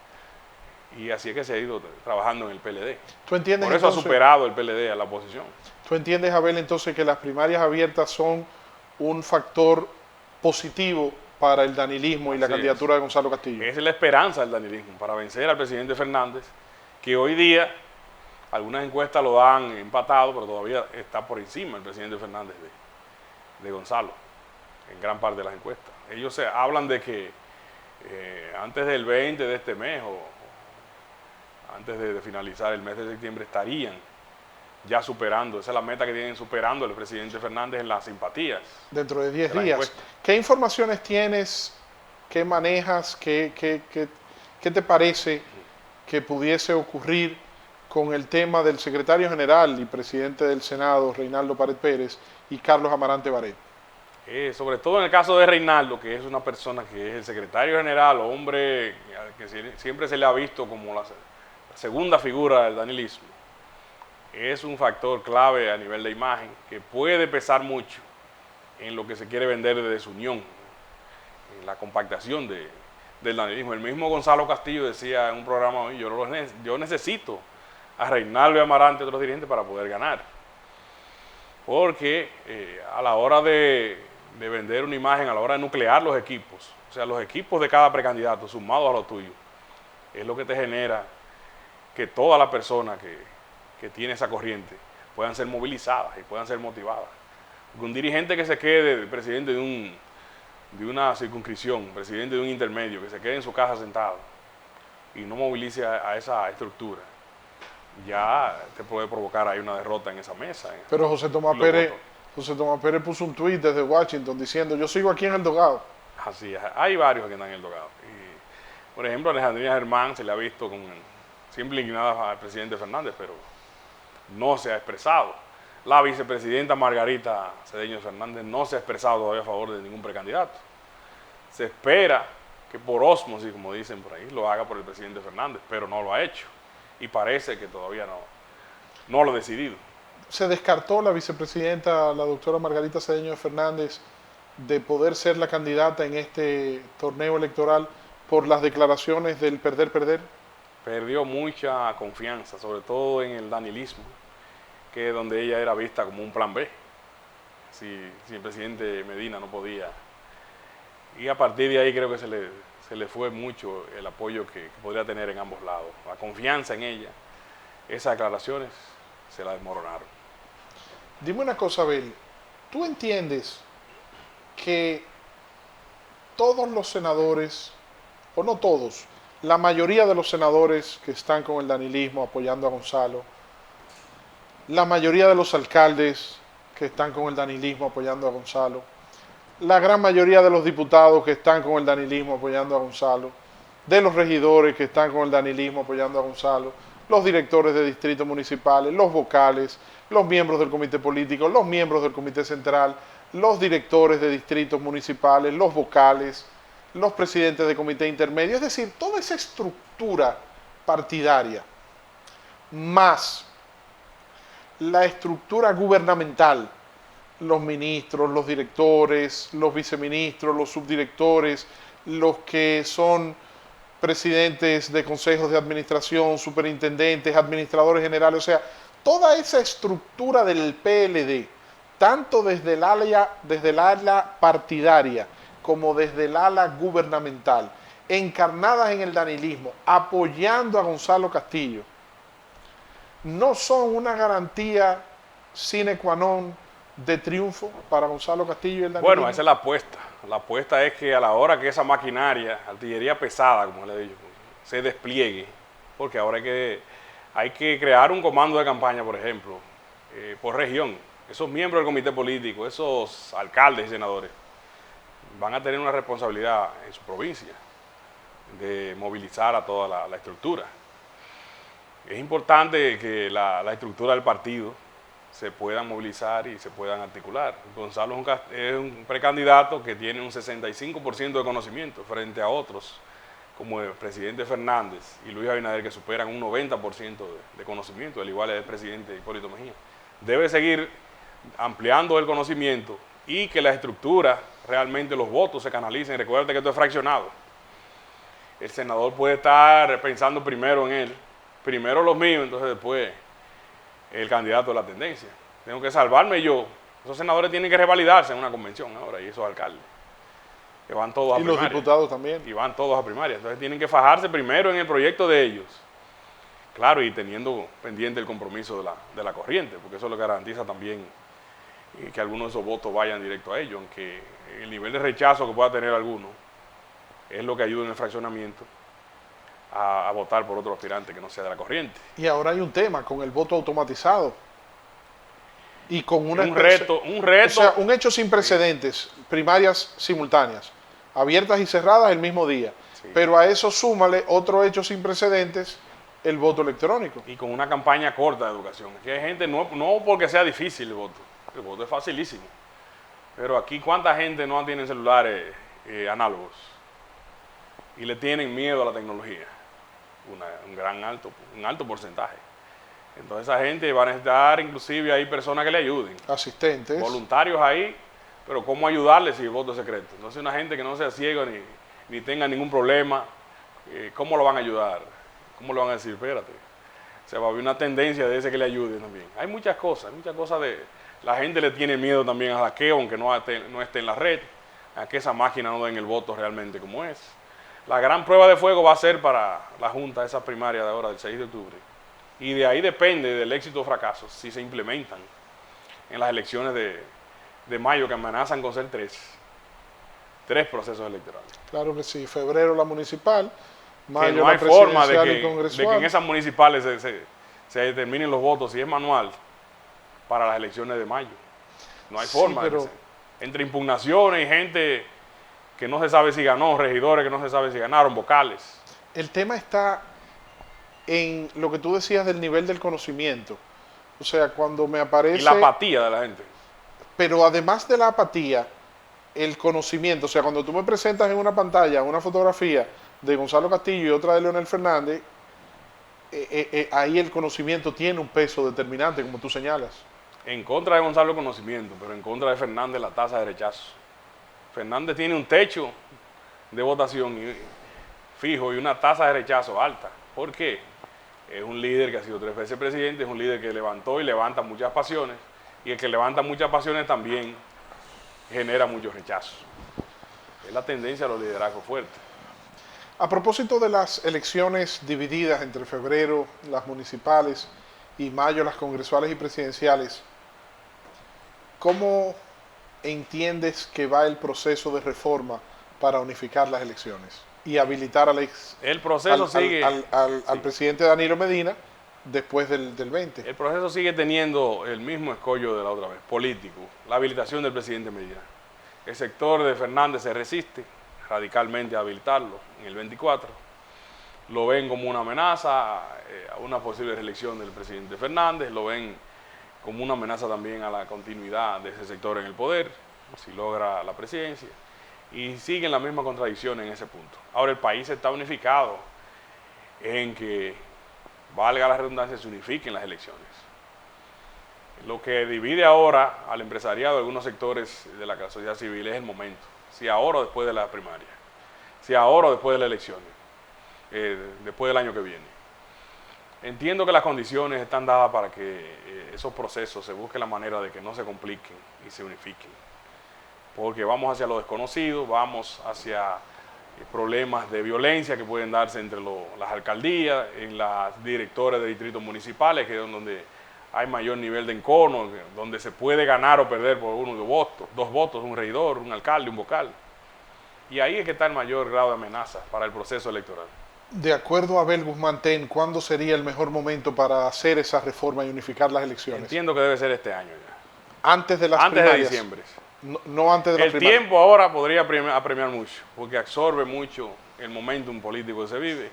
Y así es que se ha ido trabajando en el PLD. ¿Tú entiendes, Por eso ha entonces, superado el PLD a la oposición. ¿Tú entiendes, Abel, entonces que las primarias abiertas son un factor positivo para el danilismo y la Así candidatura de Gonzalo Castillo? Esa es la esperanza del danilismo, para vencer al presidente Fernández, que hoy día algunas encuestas lo dan empatado, pero todavía está por encima el presidente Fernández de Gonzalo, en gran parte de las encuestas. Ellos hablan de que antes del 20 de este mes o antes de finalizar el mes de septiembre estarían ya superando, esa es la meta que tienen, superando al presidente Fernández en las simpatías. Dentro de 10 de las días. encuestas. ¿Qué informaciones tienes? ¿Qué manejas? ¿Qué te parece que pudiese ocurrir con el tema del secretario general y presidente del Senado, Reinaldo Pared Pérez, y Carlos Amarante Barret? Sobre todo en el caso de Reinaldo, que es una persona que es el secretario general, hombre que siempre se le ha visto como la segunda figura del danilismo, es un factor clave a nivel de imagen que puede pesar mucho en lo que se quiere vender de desunión, en la compactación del danilismo. El mismo Gonzalo Castillo decía en un programa hoy, yo necesito a Reinaldo y Amarante y otros dirigentes para poder ganar. Porque a la hora de vender una imagen, a la hora de nuclear los equipos, o sea, los equipos de cada precandidato sumados a los tuyos, es lo que te genera que todas las personas que tiene esa corriente puedan ser movilizadas y puedan ser motivadas. Porque un dirigente que se quede presidente de una circunscripción, presidente de un intermedio, que se quede en su casa sentado y no movilice a esa estructura, ya te puede provocar ahí una derrota en esa mesa. Pero José Tomás los Pérez, votos. Entonces Tomás Pérez puso un tweet desde Washington diciendo, yo sigo aquí en el dogado. Así es, hay varios que están en el dogado. Y, por ejemplo, Alejandrina Germán se le ha visto siempre inclinada al presidente Fernández, pero no se ha expresado. La vicepresidenta Margarita Cedeño Fernández no se ha expresado todavía a favor de ningún precandidato. Se espera que por ósmosis, como dicen por ahí, lo haga por el presidente Fernández, pero no lo ha hecho. Y parece que todavía no lo ha decidido. Se descartó la vicepresidenta, la doctora Margarita Cedeño Fernández, de poder ser la candidata en este torneo electoral por las declaraciones del perder. Perdió mucha confianza, sobre todo en el danilismo, que es donde ella era vista como un plan B, si el presidente Medina no podía. Y a partir de ahí creo que se le fue mucho el apoyo que podría tener en ambos lados. La confianza en ella, esas declaraciones se la desmoronaron. Dime una cosa, Abel, ¿tú entiendes que todos los senadores, o no todos, la mayoría de los senadores que están con el danilismo apoyando a Gonzalo, la mayoría de los alcaldes que están con el danilismo apoyando a Gonzalo, la gran mayoría de los diputados que están con el danilismo apoyando a Gonzalo, de los regidores que están con el danilismo apoyando a Gonzalo, los directores de distritos municipales, los vocales, los miembros del comité político, los miembros del comité central, los directores de distritos municipales, los vocales, los presidentes de comité intermedio, es decir, toda esa estructura partidaria, más la estructura gubernamental, los ministros, los directores, los viceministros, los subdirectores, los que son presidentes de consejos de administración, superintendentes, administradores generales, o sea, toda esa estructura del PLD, tanto desde el ala partidaria como desde el ala gubernamental, encarnadas en el danilismo, apoyando a Gonzalo Castillo, no son una garantía sine qua non de triunfo para Gonzalo Castillo y el danilismo. Bueno, esa es la apuesta. La apuesta es que a la hora que esa maquinaria, artillería pesada, como le he dicho, se despliegue, porque ahora hay que crear un comando de campaña, por ejemplo, por región. Esos miembros del comité político, esos alcaldes y senadores, van a tener una responsabilidad en su provincia de movilizar a toda la estructura. Es importante que la estructura del partido se puedan movilizar y se puedan articular. Gonzalo es un precandidato que tiene un 65% de conocimiento frente a otros, como el presidente Fernández y Luis Abinader, que superan un 90% de conocimiento, al igual es el presidente Hipólito Mejía. Debe seguir ampliando el conocimiento y que la estructura, realmente los votos se canalicen. Recuerda que esto es fraccionado. El senador puede estar pensando primero en él, primero los míos, entonces después el candidato de la tendencia. Tengo que salvarme yo. Esos senadores tienen que revalidarse en una convención ahora, y esos alcaldes, que van todos a primaria. Y los diputados también. Y van todos a primaria. Entonces tienen que fajarse primero en el proyecto de ellos. Claro, y teniendo pendiente el compromiso de la corriente, porque eso lo garantiza también que algunos de esos votos vayan directo a ellos, aunque el nivel de rechazo que pueda tener alguno es lo que ayuda en el fraccionamiento a votar por otro aspirante que no sea de la corriente. Y ahora hay un tema con el voto automatizado y con un reto. O sea, un hecho sin precedentes, primarias simultáneas, abiertas y cerradas el mismo día. Sí. Pero a eso súmale otro hecho sin precedentes, el voto electrónico. Y con una campaña corta de educación. Aquí hay gente, no porque sea difícil el voto es facilísimo. Pero aquí, ¿cuánta gente no tiene celulares análogos? Y le tienen miedo a la tecnología. Un alto porcentaje. Entonces esa gente va a necesitar, inclusive hay personas que le ayuden. Asistentes. Voluntarios ahí, pero ¿cómo ayudarles si el voto es secreto? Entonces una gente que no sea ciega ni tenga ningún problema, ¿cómo lo van a ayudar? ¿Cómo le van a decir? Espérate. O sea, va a haber una tendencia de ese que le ayude también. Hay muchas cosas la gente le tiene miedo también al hackeo, aunque no esté en la red, a que esa máquina no den el voto realmente como es. La gran prueba de fuego va a ser para la Junta esa primaria de ahora, del 6 de octubre. Y de ahí depende del éxito o fracaso, si se implementan en las elecciones de mayo, que amenazan con ser tres procesos electorales. Claro que sí, febrero la municipal, mayo no hay la forma presidencial de y que congresual. en esas municipales se determinen los votos, si es manual, para las elecciones de mayo. No hay Sí, forma. pero Entre impugnaciones y gente que no se sabe si ganó, regidores que no se sabe si ganaron, vocales. el tema está en lo que tú decías del nivel del conocimiento. O sea, cuando me Y la aparece, apatía de la gente. pero además de la apatía, el conocimiento. O sea, cuando tú me presentas en una pantalla una fotografía de Gonzalo Castillo y otra de Leonel Fernández, ahí el conocimiento tiene un peso determinante, como tú señalas. En contra de Gonzalo el conocimiento, pero en contra de Fernández la tasa de rechazo. Fernández tiene un techo de votación fijo y una tasa de rechazo alta. ¿Por qué? Es un líder que ha sido 3 veces presidente, es un líder que levantó y levanta muchas pasiones, y el que levanta muchas pasiones también genera mucho rechazo. Es la tendencia a los liderazgos fuertes. A propósito de las elecciones divididas entre febrero, las municipales, y mayo, las congresuales y presidenciales, ¿cómo entiendes que va el proceso de reforma para unificar las elecciones y habilitar El proceso sigue, al presidente Danilo Medina después del 20? el proceso sigue teniendo el mismo escollo de la otra vez, político, la habilitación del presidente Medina. El sector de Fernández se resiste radicalmente a habilitarlo en el 24. Lo ven como una amenaza a una posible reelección del presidente Fernández, lo ven como una amenaza también a la continuidad de ese sector en el poder, si logra la presidencia, y siguen la misma contradicción en ese punto. Ahora el país está unificado en que, valga la redundancia, se unifiquen las elecciones. Lo que divide ahora al empresariado de algunos sectores de la sociedad civil es el momento, si ahora o después de la primaria, si ahora o después de las elecciones, después del año que viene. Entiendo que las condiciones están dadas para que esos procesos se busque la manera de que no se compliquen y se unifiquen, porque vamos hacia lo desconocido, vamos hacia problemas de violencia que pueden darse entre las alcaldías, en las directores de distritos municipales, que es donde hay mayor nivel de encono, donde se puede ganar o perder por uno de votos, 2 votos, un regidor, un alcalde, un vocal. Y ahí es que está el mayor grado de amenaza para el proceso electoral. De acuerdo a Abel Guzmán Ten, ¿cuándo sería el mejor momento para hacer esa reforma y unificar las elecciones? Entiendo que debe ser este año ya. Antes de las Antes primarias. de diciembre. No antes de las El primarias. tiempo ahora podría apremiar mucho, porque absorbe mucho el momentum político que se vive.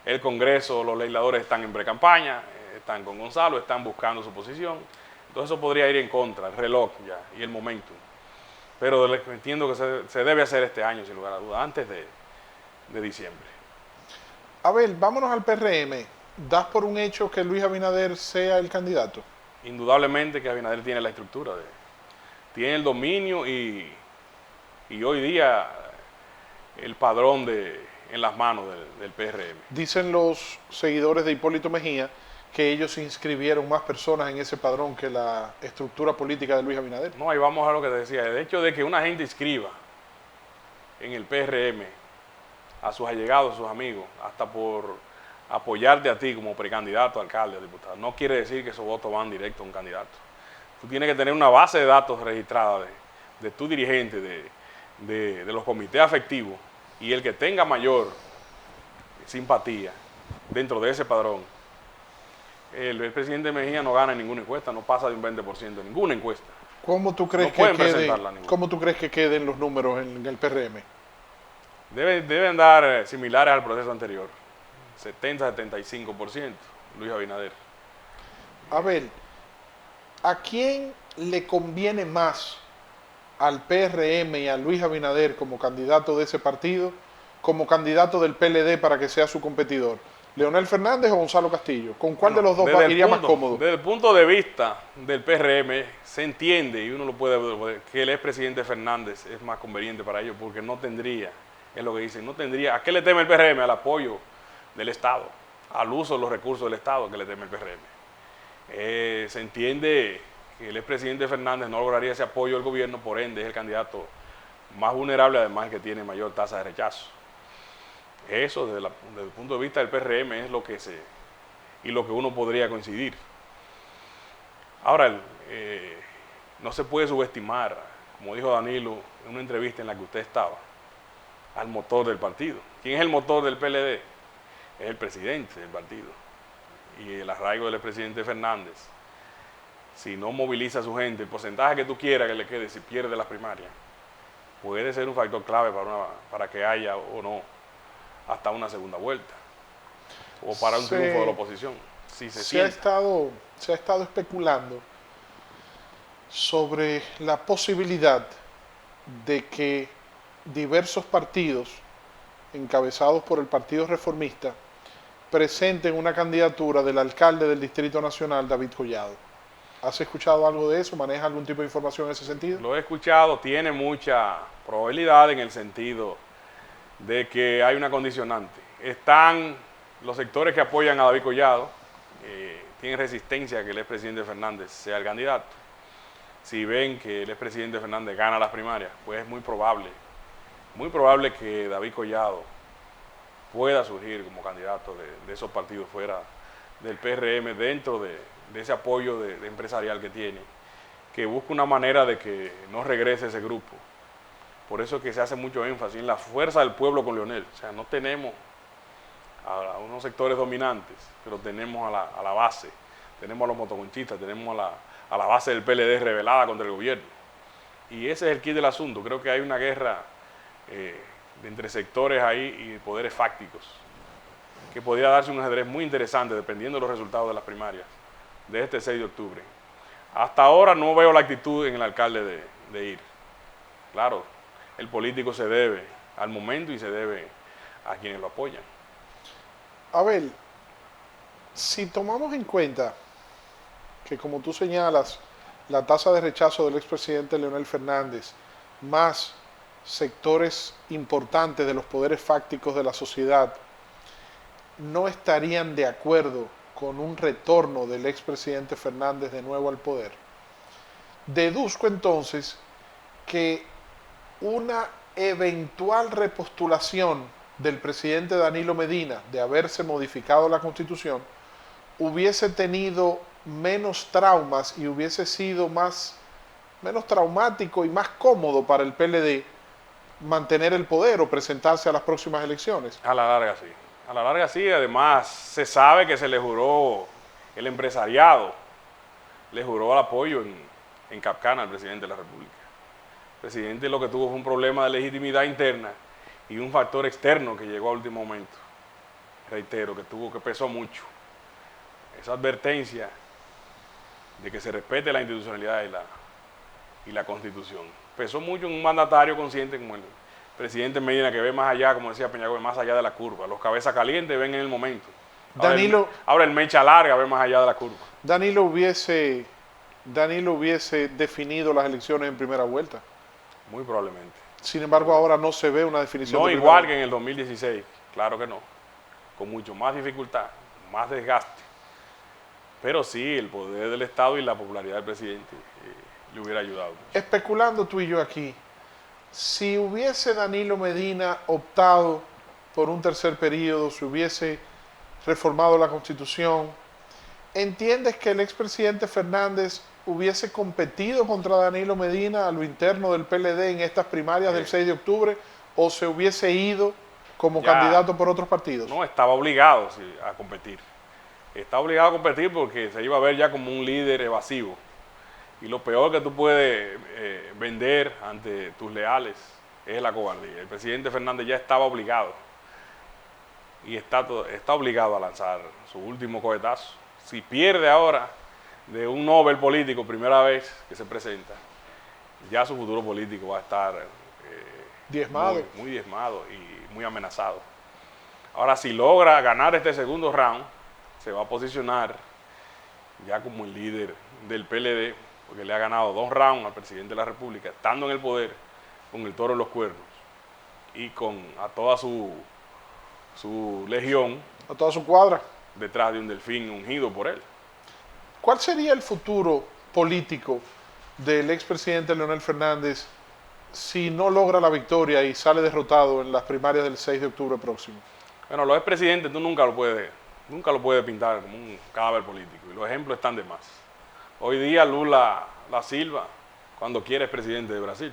El Congreso, los legisladores están en pre-campaña, están con Gonzalo, están buscando su posición. Entonces eso podría ir en contra, el reloj ya y el momentum. Pero entiendo que se debe hacer este año, sin lugar a dudas, antes de diciembre. Abel, vámonos al PRM. ¿Das por un hecho que Luis Abinader sea el candidato? Indudablemente que Abinader tiene la estructura, tiene el dominio y hoy día el padrón en las manos del PRM. Dicen los seguidores de Hipólito Mejía que ellos inscribieron más personas en ese padrón que la estructura política de Luis Abinader. No, ahí vamos a lo que te decía. El hecho de que una gente inscriba en el PRM a sus allegados, a sus amigos, hasta por apoyarte a ti como precandidato, alcalde o diputado, no quiere decir que esos votos van directo a un candidato. Tú tienes que tener una base de datos registrada de tu dirigente, de los comités afectivos, y el que tenga mayor simpatía dentro de ese padrón. El presidente Mejía no gana en ninguna encuesta, no pasa de un 20% en ninguna encuesta. ¿Cómo tú crees, ¿Cómo tú crees que queden los números en el PRM? Deben dar similares al proceso anterior, 70-75%, Luis Abinader. Abel, ¿a quién le conviene más al PRM y a Luis Abinader como candidato de ese partido, como candidato del PLD para que sea su competidor? ¿Leonel Fernández o Gonzalo Castillo? ¿Con cuál de los dos iría más cómodo? Desde el punto de vista del PRM se entiende, y uno lo puede ver, que el expresidente Fernández es más conveniente para ellos porque no tendría, es lo que dicen, no tendría. ¿A qué le teme el PRM? Al apoyo del Estado, al uso de los recursos del Estado que le teme el PRM. Se entiende que el expresidente Fernández no lograría ese apoyo del gobierno, por ende es el candidato más vulnerable, además que tiene mayor tasa de rechazo. Eso desde el punto de vista del PRM es lo que uno podría coincidir. Ahora, no se puede subestimar, como dijo Danilo en una entrevista en la que usted estaba, al motor del partido. ¿Quién es el motor del PLD? Es el presidente del partido. Y el arraigo del expresidente Fernández si no moviliza a su gente, el porcentaje que tú quieras que le quede si pierde las primarias, puede ser un factor clave para que haya o no hasta una segunda vuelta o para un triunfo de la oposición. Si se ha estado especulando sobre la posibilidad de que diversos partidos encabezados por el Partido Reformista presenten una candidatura del alcalde del Distrito Nacional, David Collado. ¿Has escuchado algo de eso? ¿Manejas algún tipo de información en ese sentido? Lo he escuchado, tiene mucha probabilidad en el sentido de que hay una condicionante. Están los sectores que apoyan a David Collado, tienen resistencia a que el expresidente Fernández sea el candidato. Si ven que el expresidente Fernández gana las primarias, pues es muy probable que David Collado pueda surgir como candidato de esos partidos fuera del PRM, dentro de ese apoyo de empresarial que tiene, que busca una manera de que no regrese ese grupo. Por eso es que se hace mucho énfasis en la fuerza del pueblo con Leonel. O sea, no tenemos a unos sectores dominantes, pero tenemos a la base, tenemos a los motoconchistas, tenemos a la base del PLD rebelada contra el gobierno. Y ese es el kit del asunto. Creo que hay una guerra entre sectores ahí y poderes fácticos, que podría darse un ajedrez muy interesante dependiendo de los resultados de las primarias de este 6 de octubre. Hasta ahora no veo la actitud en el alcalde de ir. Claro, el político se debe al momento y se debe a quienes lo apoyan. Abel, si tomamos en cuenta que, como tú señalas, la tasa de rechazo del expresidente Leonel Fernández, más sectores importantes de los poderes fácticos de la sociedad, no estarían de acuerdo con un retorno del expresidente Fernández de nuevo al poder, deduzco entonces que una eventual repostulación del presidente Danilo Medina de haberse modificado la Constitución hubiese tenido menos traumas y hubiese sido menos traumático y más cómodo para el PLD mantener el poder o presentarse a las próximas elecciones. A la larga sí. A la larga sí, además se sabe que se le juró, el empresariado le juró el apoyo en Capcana al presidente de la República. El presidente lo que tuvo fue un problema de legitimidad interna y un factor externo que llegó a último momento. Reitero, que pesó mucho. Esa advertencia de que se respete la institucionalidad y la Constitución. Pesó mucho en un mandatario consciente como el presidente Medina, que ve más allá, como decía Peñagüez, más allá de la curva. Los cabezas calientes ven en el momento. Ahora el mecha larga ve más allá de la curva. Danilo hubiese definido las elecciones en primera vuelta. Muy probablemente. Sin embargo, ahora no se ve una definición. No igual que en el 2016, claro que no. Con mucho más dificultad, más desgaste. Pero sí, el poder del Estado y la popularidad del presidente le hubiera ayudado mucho. Especulando tú y yo aquí, si hubiese Danilo Medina optado por un tercer periodo, si hubiese reformado la Constitución, ¿entiendes que el expresidente Fernández hubiese competido contra Danilo Medina a lo interno del PLD en estas primarias del 6 de octubre o se hubiese ido como candidato por otros partidos? No, estaba obligado a competir. Está obligado a competir porque se iba a ver ya como un líder evasivo. Y lo peor que tú puedes vender ante tus leales es la cobardía. El presidente Fernández ya estaba obligado y está obligado a lanzar su último cohetazo. Si pierde ahora de un Nobel político, primera vez que se presenta, ya su futuro político va a estar diezmado. Muy diezmado y muy amenazado. Ahora, si logra ganar este segundo round, se va a posicionar ya como el líder del PLD, porque le ha ganado 2 rounds al presidente de la República, estando en el poder, con el toro en los cuernos y con a toda su legión, a toda su cuadra, detrás de un delfín ungido por él. ¿Cuál sería el futuro político del expresidente Leonel Fernández si no logra la victoria y sale derrotado en las primarias del 6 de octubre próximo? Bueno, los expresidentes tú nunca lo puedes pintar como un cadáver político, y los ejemplos están de más. Hoy día Lula da Silva, cuando quiere, es presidente de Brasil.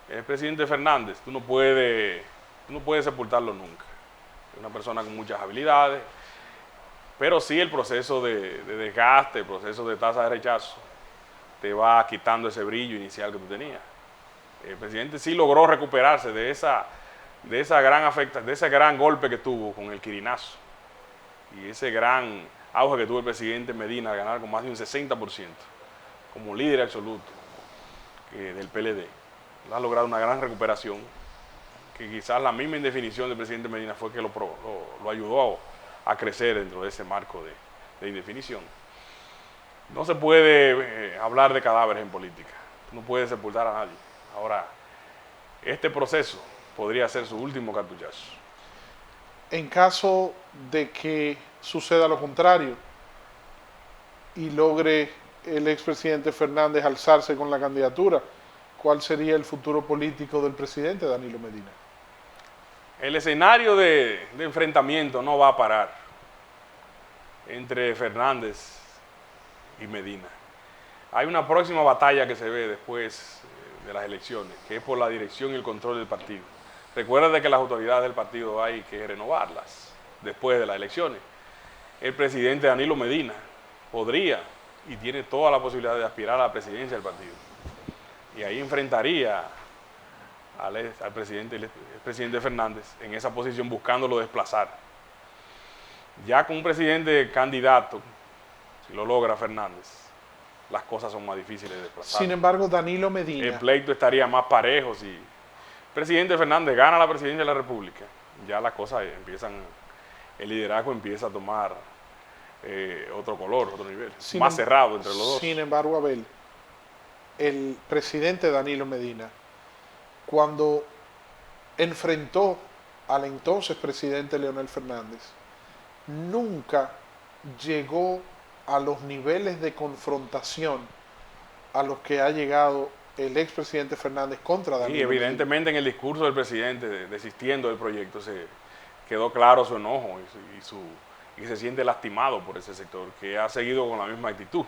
El presidente Fernández, tú no puedes sepultarlo nunca. Es una persona con muchas habilidades, Pero sí el proceso de desgaste, el proceso de tasa de rechazo, te va quitando ese brillo inicial que tú tenías. El presidente sí logró recuperarse de ese gran golpe que tuvo con el quirinazo y ese gran auge que tuvo el presidente Medina de ganar con más de un 60% como líder absoluto del PLD. Ha logrado una gran recuperación que quizás la misma indefinición del presidente Medina fue que lo ayudó a crecer dentro de ese marco de indefinición. No se puede hablar de cadáveres en política, no puede sepultar a nadie. Ahora, este proceso podría ser su último cartuchazo. En caso de que suceda lo contrario y logre el expresidente Fernández alzarse con la candidatura, ¿cuál sería el futuro político del presidente Danilo Medina? El escenario de enfrentamiento no va a parar entre Fernández y Medina. Hay una próxima batalla que se ve después de las elecciones, que es por la dirección y el control del partido. Recuerda que las autoridades del partido hay que renovarlas después de las elecciones. El presidente Danilo Medina podría y tiene toda la posibilidad de aspirar a la presidencia del partido. Y ahí enfrentaría al presidente, el presidente Fernández en esa posición buscándolo desplazar. Ya con un presidente candidato, si lo logra Fernández, las cosas son más difíciles de desplazar. Sin embargo, Danilo Medina... El pleito estaría más parejo si el presidente Fernández gana la presidencia de la República. Ya las cosas empiezan, el liderazgo empieza a tomar otro color, otro nivel, más cerrado entre los dos. Sin embargo, Abel, el presidente Danilo Medina, cuando enfrentó al entonces presidente Leonel Fernández, nunca llegó a los niveles de confrontación a los que ha llegado el expresidente Fernández contra Danilo. Sí, evidentemente en el discurso del presidente desistiendo del proyecto se quedó claro su enojo y se siente lastimado por ese sector que ha seguido con la misma actitud.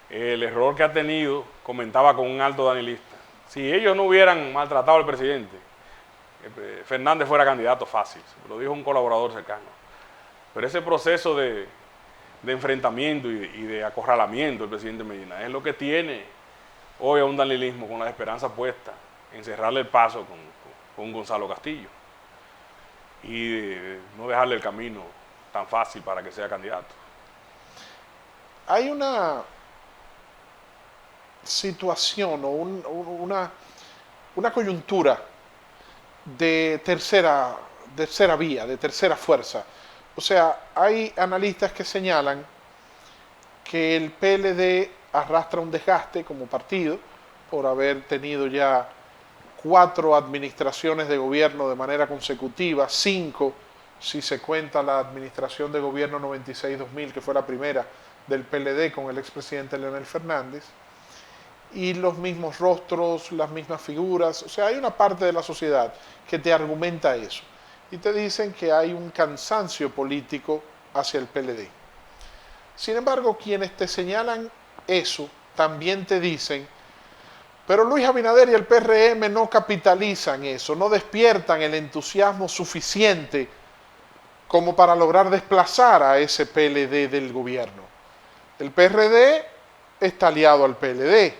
El error que ha tenido, comentaba con un alto danilista, si ellos no hubieran maltratado al presidente, Fernández fuera candidato fácil, lo dijo un colaborador cercano. Pero ese proceso de enfrentamiento y de acorralamiento del presidente Medina es lo que tiene hoy a un danilismo con la esperanza puesta en cerrarle el paso con Gonzalo Castillo y no dejarle el camino tan fácil para que sea candidato. Hay una situación o una coyuntura de tercera vía, de tercera fuerza. O sea, hay analistas que señalan que el PLD arrastra un desgaste como partido por haber tenido ya 4 administraciones de gobierno de manera consecutiva, 5 si se cuenta la administración de gobierno 96-2000, que fue la primera del PLD con el expresidente Leonel Fernández, y los mismos rostros, las mismas figuras. O sea, hay una parte de la sociedad que te argumenta eso y te dicen que hay un cansancio político hacia el PLD. Sin embargo, quienes te señalan eso también te dicen, pero Luis Abinader y el PRM no capitalizan eso, no despiertan el entusiasmo suficiente como para lograr desplazar a ese PLD del gobierno. El PRD está aliado al PLD.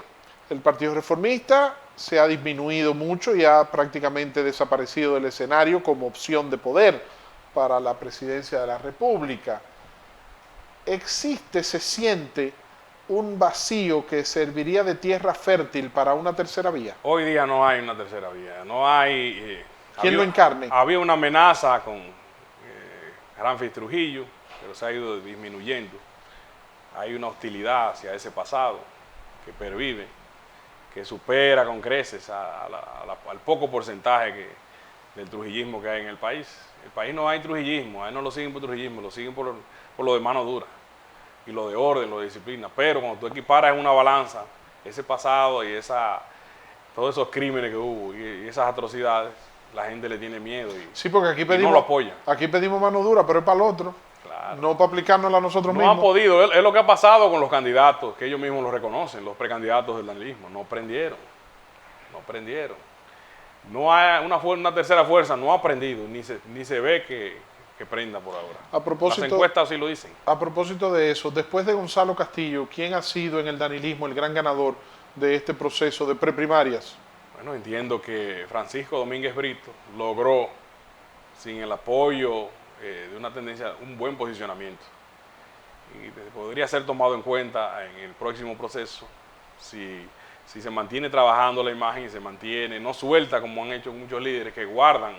El Partido Reformista se ha disminuido mucho y ha prácticamente desaparecido del escenario como opción de poder para la presidencia de la República. Se siente un vacío que serviría de tierra fértil para una tercera vía. Hoy día no hay una tercera vía, no hay... ¿Quién lo encarne? Había una amenaza con Ramfis Trujillo, pero se ha ido disminuyendo. Hay una hostilidad hacia ese pasado que pervive, que supera con creces al poco porcentaje del trujillismo que hay en el país. El país no hay trujillismo, a él no lo siguen por trujillismo, lo siguen por lo de mano dura y lo de orden, lo de disciplina. Pero cuando tú equiparas en una balanza ese pasado y todos esos crímenes que hubo y esas atrocidades, la gente le tiene miedo sí, porque aquí no lo apoya. Aquí pedimos mano dura, pero es para el otro. Claro. No para aplicárnosla a nosotros mismos. No han podido, es lo que ha pasado con los candidatos, que ellos mismos lo reconocen, los precandidatos del danilismo, no prendieron. No hay una tercera fuerza, no ha aprendido, ni se ve que que prenda por ahora. A propósito, Las encuestas sí lo dicen. A propósito de eso, después de Gonzalo Castillo, ¿quién ha sido en el danilismo el gran ganador de este proceso de preprimarias? Bueno, entiendo que Francisco Domínguez Brito logró, sin el apoyo de una tendencia, un buen posicionamiento. Y podría ser tomado en cuenta en el próximo proceso si se mantiene trabajando la imagen y se mantiene, no suelta como han hecho muchos líderes que guardan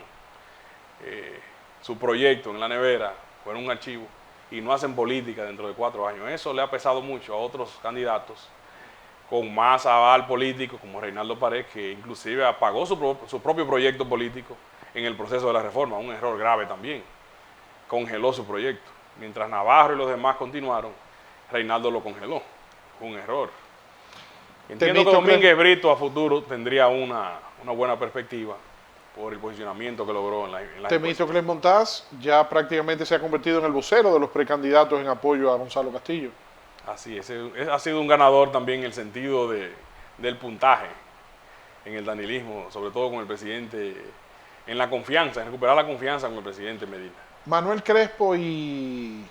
su proyecto en la nevera o en un archivo y no hacen política dentro de 4 años. Eso le ha pesado mucho a otros candidatos con más aval político, como Reinaldo Pared, que inclusive apagó su propio proyecto político en el proceso de la reforma, un error grave también. Congeló su proyecto. Mientras Navarro y los demás continuaron, Reinaldo lo congeló. Un error. Entiendo que Domínguez Brito a futuro tendría una buena perspectiva por el posicionamiento que logró en la Temístocles Montaz ya prácticamente se ha convertido en el vocero de los precandidatos en apoyo a Gonzalo Castillo. Así es, ha sido un ganador también en el sentido del puntaje en el danilismo, sobre todo con el presidente, en la confianza, en recuperar la confianza con el presidente Medina. Manuel Crespo y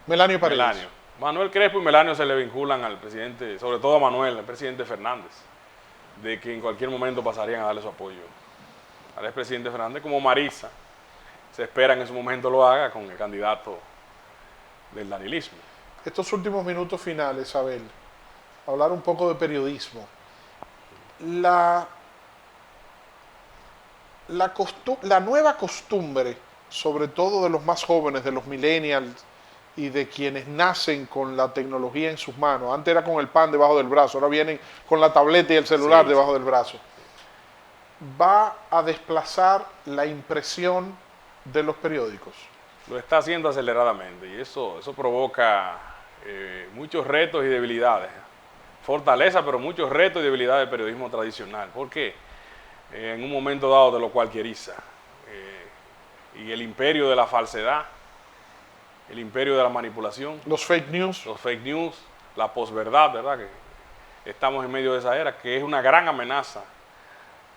Melanio Paredes. Manuel Crespo y Melanio se le vinculan al presidente, sobre todo a Manuel, al presidente Fernández, de que en cualquier momento pasarían a darle su apoyo al expresidente Fernández, como Marisa se espera en ese momento lo haga con el candidato del danilismo. Estos últimos minutos finales, Abel, hablar un poco de periodismo. La nueva costumbre, sobre todo de los más jóvenes, de los millennials y de quienes nacen con la tecnología en sus manos. Antes era con el pan debajo del brazo, ahora vienen con la tableta y el celular debajo del brazo. Va a desplazar la impresión de los periódicos. Lo está haciendo aceleradamente y eso provoca muchos retos y debilidades. Fortaleza, pero muchos retos y debilidades del periodismo tradicional. ¿Por qué? En un momento dado te lo cualquieriza. Y el imperio de la falsedad, el imperio de la manipulación. Los fake news. Los fake news, la posverdad, ¿verdad? Que estamos en medio de esa era, que es una gran amenaza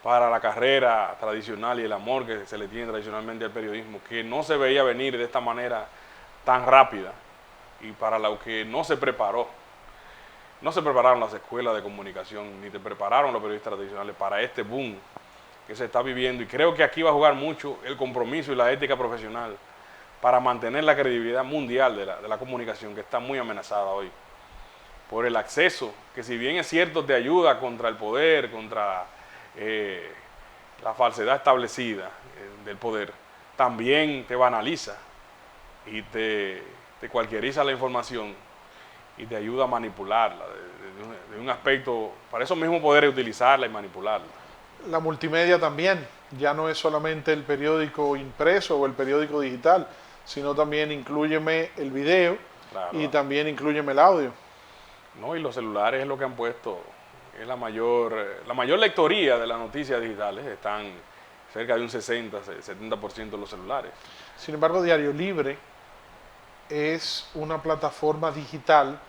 para la carrera tradicional y el amor que se le tiene tradicionalmente al periodismo, que no se veía venir de esta manera tan rápida y para lo que no se preparó. No se prepararon las escuelas de comunicación, ni se prepararon los periodistas tradicionales para este boom que se está viviendo. Y creo que aquí va a jugar mucho el compromiso y la ética profesional para mantener la credibilidad mundial de la comunicación, que está muy amenazada hoy por el acceso, que si bien es cierto te ayuda contra el poder, contra la falsedad establecida del poder, también te banaliza y te cualquieriza la información y te ayuda a manipularla de un aspecto, para eso mismo poder utilizarla y manipularla. La multimedia también, ya no es solamente el periódico impreso o el periódico digital, sino también inclúyeme el video, claro, y también inclúyeme el audio. No, y los celulares es lo que han puesto, es la mayor lectoría de las noticias digitales, están cerca de un 60-70% de los celulares. Sin embargo, Diario Libre es una plataforma digital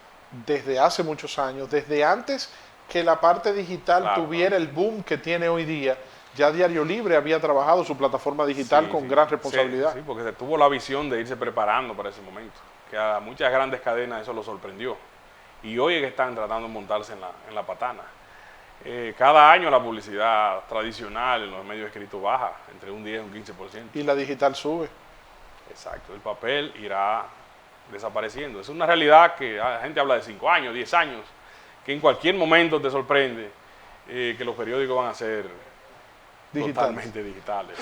desde hace muchos años, desde antes que la parte digital tuviera el boom que tiene hoy día. Ya Diario Libre había trabajado su plataforma digital con gran responsabilidad. Sí, porque se tuvo la visión de irse preparando para ese momento, que a muchas grandes cadenas eso lo sorprendió. Y hoy es que están tratando de montarse en la patana. Cada año la publicidad tradicional en los medios escritos baja, entre un 10 y un 15%. Y la digital sube. Exacto, el papel irá desapareciendo. Es una realidad que la gente habla de 5 años, 10 años, que en cualquier momento te sorprende que los periódicos van a ser totalmente digitales.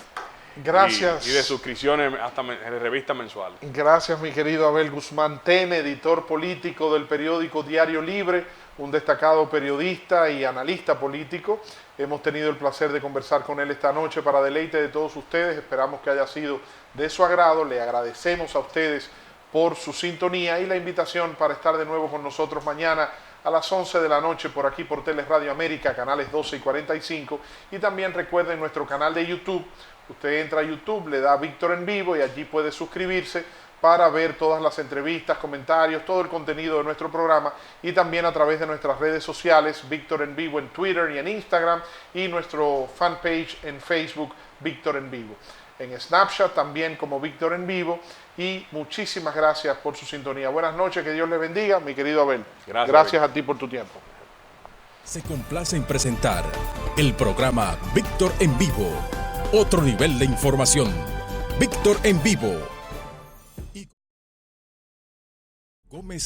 Gracias. Y de suscripciones hasta de revistas mensuales. Gracias, mi querido Abel Guzmán Tene, editor político del periódico Diario Libre, un destacado periodista y analista político. Hemos tenido el placer de conversar con él esta noche para deleite de todos ustedes. Esperamos que haya sido de su agrado. Le agradecemos a ustedes por su sintonía y la invitación para estar de nuevo con nosotros mañana a las 11 de la noche por aquí por Teleradio América, canales 12 y 45. Y también recuerden nuestro canal de YouTube. Usted entra a YouTube, le da Víctor en Vivo y allí puede suscribirse para ver todas las entrevistas, comentarios, todo el contenido de nuestro programa y también a través de nuestras redes sociales, Víctor en Vivo en Twitter y en Instagram y nuestro fanpage en Facebook, Víctor en Vivo. en Snapchat, también como Víctor en Vivo. Y muchísimas gracias por su sintonía. Buenas noches, que Dios les bendiga, mi querido Abel. Gracias a ti por tu tiempo. Se complace en presentar el programa Víctor en Vivo. Otro nivel de información. Víctor en Vivo. Gómez